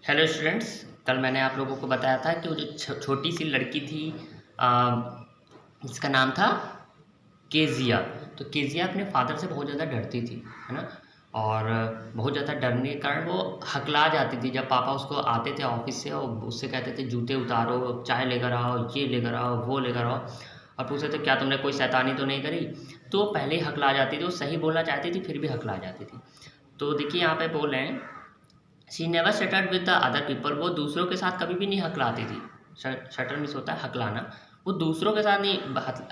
Hello students. कल मैंने आप लोगों को बताया था कि वो जो छोटी सी लड़की थी, जिसका नाम था केजिया। तो केजिया अपने फादर से बहुत ज़्यादा डरती थी, है ना। और बहुत ज़्यादा डरने के कारण वो हकला जाती थी जब पापा उसको आते थे ऑफिस से और उससे कहते थे जूते उतारो, चाय लेकर आओ, ये लेकर आओ, वो लेकर आओ, और पूछते थे क्या तुमने कोई शैतानी तो नहीं करी। तो वो पहले ही हकला जाती थी, वो सही बोलना चाहती थी फिर भी हकला जाती थी। तो देखिए यहाँ पे बोल रहे हैं, she never shattered with the other people. वो दूसरों के साथ कभी भी नहीं हकलाती थी। शटर मीन्स होता है हकलाना। वो दूसरों के साथ नहीं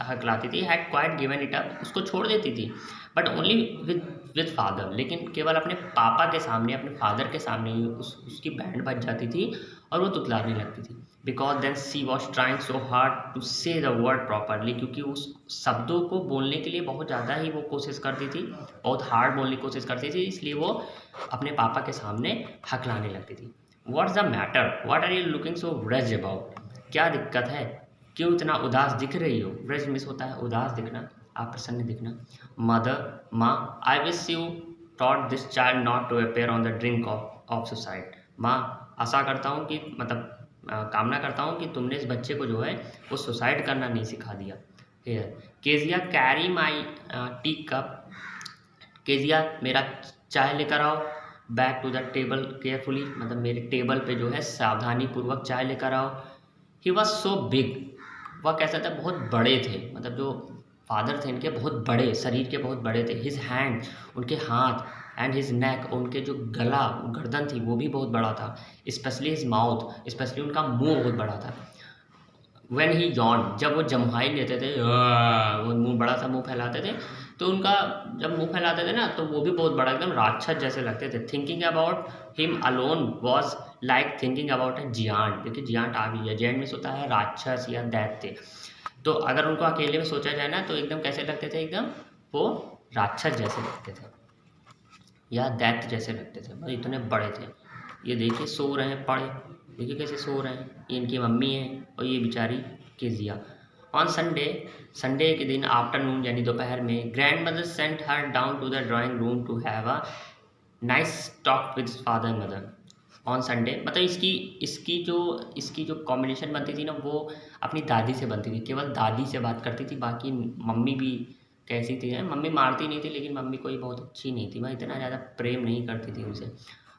हकलाती थी। Had quite given it up, उसको छोड़ देती थी। But only with with father, लेकिन केवल अपने पापा के सामने, अपने फादर के सामने ही उसकी बैंड बज जाती थी और वो तुतलाने लगती थी। Because then she was trying so hard to say the word properly, क्योंकि उस शब्दों को बोलने के लिए बहुत ज़्यादा ही वो कोशिश करती थी, बहुत हार्ड बोलने की कोशिश करती थी, इसलिए वो अपने पापा के सामने हकलाने लगती थी। What's the matter, what are you looking so worried about, क्या दिक्कत है, क्यों इतना उदास दिख रही हो। व्रज मिस होता है उदास दिखना, आप प्रसन्न दिखना। मदर, माँ, I wish you taught this child not to appear on the drink of suicide. माँ, आशा करता हूँ कि मतलब कामना करता हूँ कि तुमने इस बच्चे को जो है वो सुसाइड करना नहीं सिखा दिया। Here Kezia carry my tea cup, Kezia मेरा चाय लेकर आओ। Back to the table carefully, मतलब मेरे टेबल पे जो है सावधानी पूर्वक चाय लेकर आओ। ही वॉज सो बिग, वह कैसा था, बहुत बड़े थे, मतलब जो फादर थे इनके बहुत बड़े, शरीर के बहुत बड़े थे। हिज हैंड, उनके हाथ, एंड हिज नेक, उनके जो गला गर्दन थी वो भी बहुत बड़ा था। स्पेशली हिज माउथ, स्पेशली उनका मुंह बहुत बड़ा था। व्हेन ही यॉन, जब वो जम्हाई लेते थे, वो मुंह बड़ा सा मुंह फैलाते थे, तो उनका जब मुंह फैलाते थे ना तो वो भी बहुत बड़ा, एकदम राक्षस जैसे लगते थे। Thinking about him alone was like thinking about A giant. देखिए जियांट आ गई है, जियांट में होता है राक्षस या दैत्य। तो अगर उनको अकेले में सोचा जाए ना तो एकदम कैसे लगते थे, एकदम वो राक्षस जैसे लगते थे या दैत्य जैसे लगते थे, मतलब इतने बड़े थे। ये देखिए सो रहे हैं पड़े, देखिए कैसे सो रहे हैं। ये इनकी मम्मी है और ये बेचारी केजिया। ऑन संडे, संडे के दिन आफ्टरनून यानी दोपहर में, grandmother sent her down to the drawing room to have a nice talk with father mother. On Sunday मतलब इसकी जो कॉम्बिनेशन बनती थी ना वो अपनी दादी से बनती थी, केवल दादी से बात करती थी। बाकी मम्मी भी कैसी थी, मम्मी मारती नहीं थी लेकिन मम्मी कोई बहुत अच्छी नहीं थी, मैं इतना ज़्यादा प्रेम नहीं करती थी उनसे।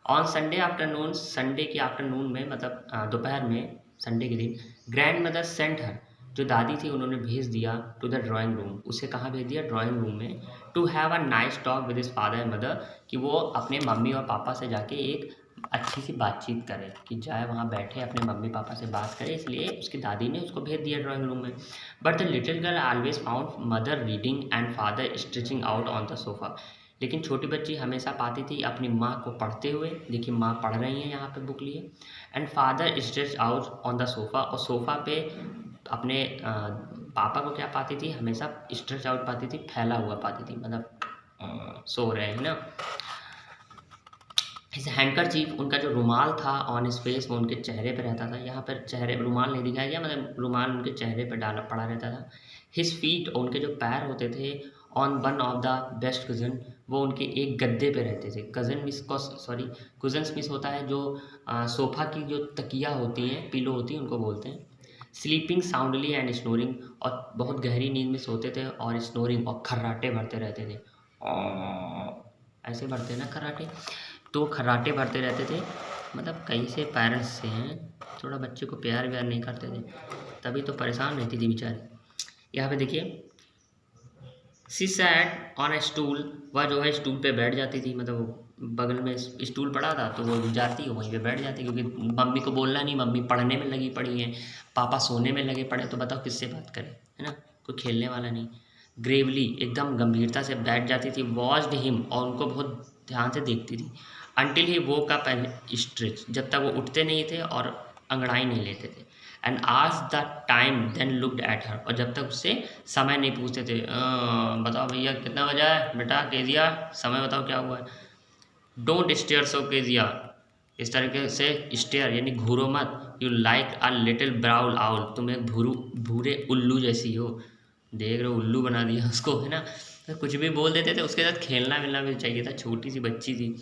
ऑन संडे आफ्टरनून, संडे की आफ्टरनून में मतलब दोपहर में, संडे के दिन, ग्रैंड मदर सेंट हर, जो दादी थी उन्होंने भेज दिया टू द ड्राइंग रूम, उसे कहाँ भेज दिया, ड्राइंग रूम में, to have a nice talk with his father and mother, कि वो अपने मम्मी और पापा से जाके एक अच्छी सी बातचीत करे, कि जाए वहाँ बैठे अपने मम्मी पापा से बात करे, इसलिए उसकी दादी ने उसको भेज दिया ड्राइंग रूम में। But the little girl always found mother reading and father stretching out on the sofa. लेकिन छोटी बच्ची हमेशा पाती थी अपनी माँ को पढ़ते हुए, देखिए माँ पढ़ रही हैं यहाँ पे बुक लिए, and father stretch out on the sofa, और सोफ़ा पे अपने पापा को क्या पाती थी, हमेशा स्ट्रेच आउट पाती थी, फैला हुआ पाती थी, मतलब सो रहे हैं ना। हिज हैंकरचीफ, उनका जो रुमाल था, ऑन हिज फेस, वो उनके चेहरे पे रहता था। यहाँ पर चेहरे रुमाल नहीं दिखाया गया, मतलब रुमाल उनके चेहरे पे डाला पड़ा रहता था। हिज फीट, उनके जो पैर होते थे, on one of the best cousin, वो उनके एक गद्दे पे रहते थे। कज़न मिस को सॉरी, कुजन्स मिस होता है जो सोफ़ा की जो तकिया होती हैं, पिलो होती हैं, उनको बोलते हैं। स्लीपिंग साउंडली एंड स्नोरिंग, और बहुत गहरी नींद में सोते थे, और स्नोरिंग और खर्राटे भरते रहते थे। ऐसे भरते हैं ना खर्राटे, तो खर्राटे भरते रहते थे। मतलब कहीं से पेरेंट्स से हैं, थोड़ा बच्चे को प्यार व्यार नहीं करते थे, तभी तो परेशान रहती थी बेचारी। यहाँ पे देखिए, she sat on a stool, वह जो है स्टूल पे बैठ जाती थी, मतलब वो बगल में स्टूल पड़ा था तो वो जाती वहीं पे बैठ जाती, क्योंकि मम्मी को बोलना नहीं, मम्मी पढ़ने में लगी पड़ी हैं, पापा सोने में लगे पड़े, तो बताओ किससे बात करें, है ना, कोई खेलने वाला नहीं। ग्रेवली, एकदम गंभीरता से बैठ जाती थी। वॉच्ड हिम, और उनको बहुत ध्यान से देखती थी। Until he woke up and stretch, जब तक वो उठते नहीं थे और अंगड़ाई नहीं लेते थे। एंड आज the time then looked at her, और जब तक उससे समय नहीं पूछते थे, बताओ भैया कितना बजा है बेटा, केजिया समय बताओ क्या हुआ है। डोंट स्टेयर सो केजिया, इस तरीके से स्टेयर यानी घूरो मत। You like a little brown owl, तुम एक भूरे उल्लू जैसी हो। देख रहे हो उल्लू बना दिया उसको, है ना। तो कुछ भी बोल देते थे, उसके साथ खेलना मिलना भी चाहिए था, छोटी सी बच्ची थी।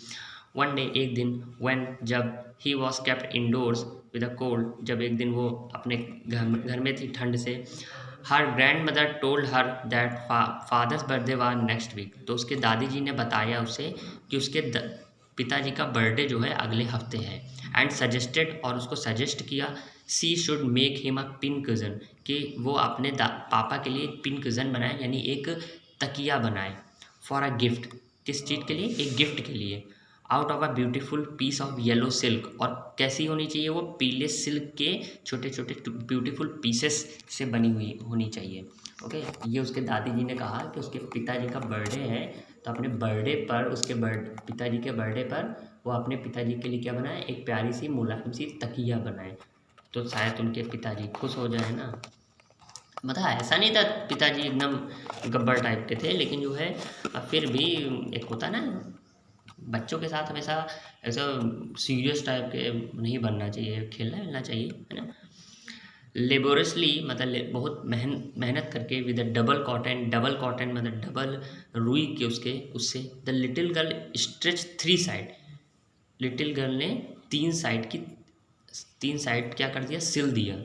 वन डे, एक दिन, व्हेन, जब, he was kept indoors with a cold, जब एक दिन वो अपने घर में थी ठंड से, her grandmother told her that father's birthday was next week, तो उसके दादी जी ने बताया उसे कि उसके पिताजी का बर्थडे जो है अगले हफ्ते है। एंड सजेस्टेड, और उसको सजेस्ट किया, she should make him a pin cushion, कि वो अपने पापा के लिए एक पिन कज़न बनाए, यानी एक तकिया बनाए, फॉर अ गिफ्ट, किस चीज़ के लिए, एक गिफ्ट के लिए, out of a beautiful piece of yellow silk, और कैसी होनी चाहिए वो, पीले सिल्क के छोटे छोटे ब्यूटीफुल पीसेस से बनी हुई होनी चाहिए। ओके, ये उसके दादी जी ने कहा कि उसके पिताजी का बर्थडे है, तो अपने बर्थडे पर उसके पिताजी के बर्थडे पर वो अपने पिताजी के लिए क्या बनाए, एक प्यारी सी मुलायम सी तकिया बनाए, तो शायद उनके पिताजी खुश हो जाए ना। मतलब ऐसा नहीं था पिताजी एकदम गब्बर टाइप के थे, लेकिन जो है फिर भी एक होता है ना, बच्चों के साथ हमेशा ऐसा सीरियस टाइप के नहीं बनना चाहिए, खेलना मिलना चाहिए, है ना। लेबोरसली मतलब बहुत मेहनत करके, विद डबल कॉटन मतलब डबल रुई के उससे, the little girl stretch three side, little girl ने तीन साइड क्या कर दिया, सिल दिया।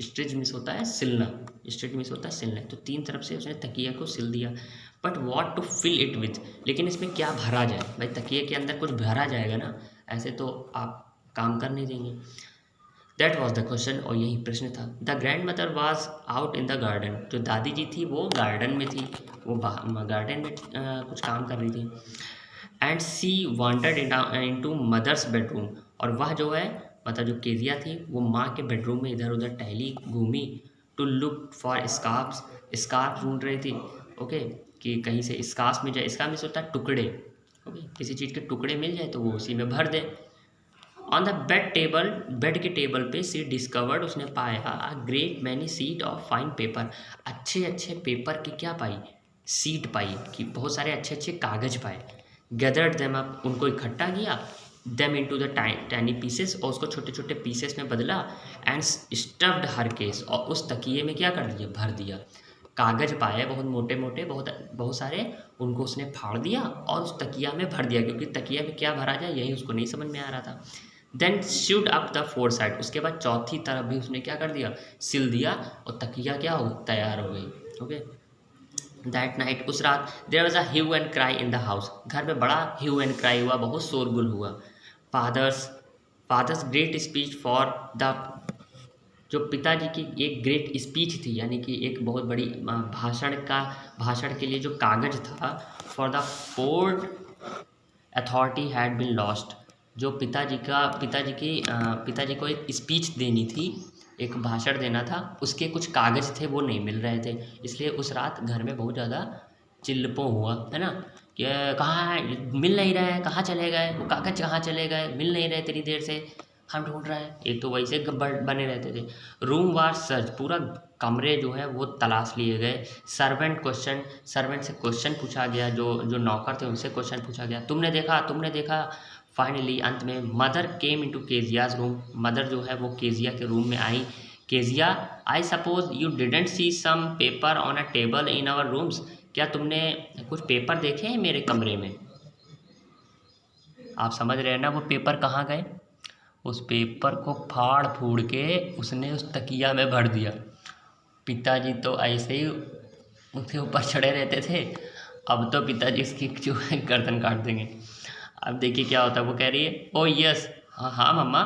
स्ट्रेच मिस होता है सिलना, स्ट्रेच मिस होता है सिलना, तो तीन तरफ से उसने तकिया को सिल दिया। But what to fill it with, लेकिन इसमें क्या भरा जाए, भाई तकिए के अंदर कुछ भरा जाएगा ना, ऐसे तो आप काम कर नहीं देंगे। दैट वॉज द क्वेश्चन, और यही प्रश्न था। The grand mother was out in the garden, जो दादी जी थी वो गार्डन में थी, वो गार्डन में कुछ काम कर रही थी। And she wandered into mother's bedroom, और वह जो है मतलब जो केजिया थी वो माँ के बेडरूम में इधर उधर टहली घूमी, to look for scarfs, scarf ढूंढ रही थी। ओके, कि कहीं से स्कार्फ मिल जाए, इसका मीन्स होता है टुकड़े। ओके, किसी चीज़ के टुकड़े मिल जाए तो वो उसी में भर दे। ऑन द बेड के टेबल पे सी डिस्कवर्ड, उसने पाया a great many seat of fine paper, अच्छे अच्छे पेपर की क्या पाई, सीट पाई, कि बहुत सारे अच्छे अच्छे कागज पाए। गैदर्ड देम अप, उनको इकट्ठा किया, them into the tiny pieces, और उसको छोटे छोटे पीसेस में बदला, एंड स्टफ्ड हर केस, और उस तकिए में क्या कर दिया, भर दिया। कागज पाए बहुत मोटे मोटे, बहुत बहुत सारे, उनको उसने फाड़ दिया और उस तकिया में भर दिया, क्योंकि तकिया में क्या भरा जाए यही उसको नहीं समझ में आ रहा था। Then should up the four side, उसके बाद चौथी तरफ भी उसने क्या कर दिया, सिल दिया, और तकिया क्या हो, तैयार हो गई। ओके, दैट नाइट, उस रात, there was a hue and cry in the house, घर में बड़ा ह्यू एंड क्राई हुआ, बहुत शोरगुल हुआ। Father's father's great speech for the, जो पिताजी की एक ग्रेट स्पीच थी, यानी कि एक बहुत बड़ी भाषण के लिए जो कागज था, for the Ford authority had been lost, जो पिताजी को एक स्पीच देनी थी, एक भाषण देना था, उसके कुछ कागज थे वो नहीं मिल रहे थे, इसलिए उस रात घर में बहुत ज़्यादा चिल्लपो हुआ, है ना, कि कहाँ है, मिल नहीं रहा है, कहाँ चले गए वो कागज, कहाँ चले गए, मिल नहीं रहे तेरी देर से, हम ढूंढ रहे हैं। एक तो वैसे गब्बर बने रहते थे। रूम वार सर्च, पूरा कमरे जो है वो तलाश लिए गए। सर्वेंट से क्वेश्चन पूछा गया, जो नौकर थे उनसे क्वेश्चन पूछा गया, तुमने देखा। फाइनली अंत में mother came into Kezia's room, mother जो है वो केजिया के रूम में आई। Kezia, I suppose you didn't see some paper on a table in our rooms, क्या तुमने कुछ पेपर देखे हैं मेरे कमरे में। आप समझ रहे हैं ना वो पेपर कहाँ गए, उस पेपर को फाड़ फूड़ के उसने उस तकिया में भर दिया। पिताजी तो ऐसे ही उसके ऊपर चढ़े रहते थे, अब तो पिताजी उसकी जो है गर्दन काट देंगे। अब देखिए क्या होता है, वो कह रही है ओ यस, हाँ हाँ मम्मा,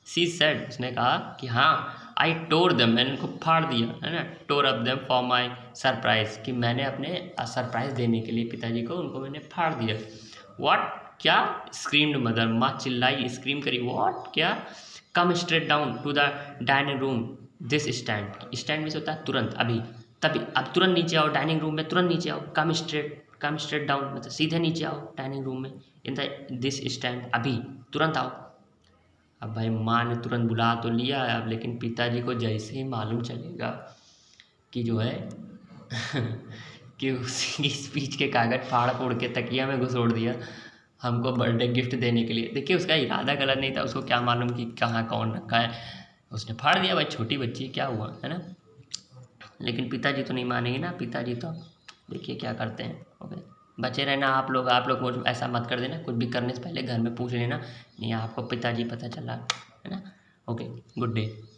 सी सेड, उसने कहा कि हाँ, आई टोर देम, मैंने उनको फाड़ दिया, है ना, tore up them for my surprise, कि मैंने अपने सरप्राइज देने के लिए पिताजी को उनको मैंने फाड़ दिया। व्हाट, क्या, स्क्रीम्ड मदर, माँ चिल्लाई, स्क्रीम करी, व्हाट, क्या, come straight down to the dining room this stand, stand means होता है तुरंत, अभी, तभी, अब तुरंत नीचे आओ, डाइनिंग रूम में तुरंत नीचे आओ, कम स्ट्रेट डाउन मतलब सीधे नीचे आओ डाइनिंग रूम में, इन द दिस स्टैंड, अभी तुरंत आओ। अब भाई माँ ने तुरंत बुला तो लिया अब, लेकिन पिताजी को जैसे ही मालूम चलेगा कि जो है कि उसकी स्पीच के कागज फाड़ फोड़ के तकिया में घुसोड़ दिया हमको बर्थडे गिफ्ट देने के लिए। देखिए उसका इरादा गलत नहीं था, उसको क्या मालूम कि कहाँ कौन रखा है, उसने फाड़ दिया, भाई छोटी बच्ची क्या हुआ, है ना। लेकिन पिताजी तो नहीं मानेंगे ना, पिताजी तो देखिए क्या करते हैं। ओके। बचे रहना आप लोग मुझ ऐसा मत कर देना, कुछ भी करने से पहले घर में पूछ लेना, नहीं आपको पिताजी पता चला, है ना। Okay, good day.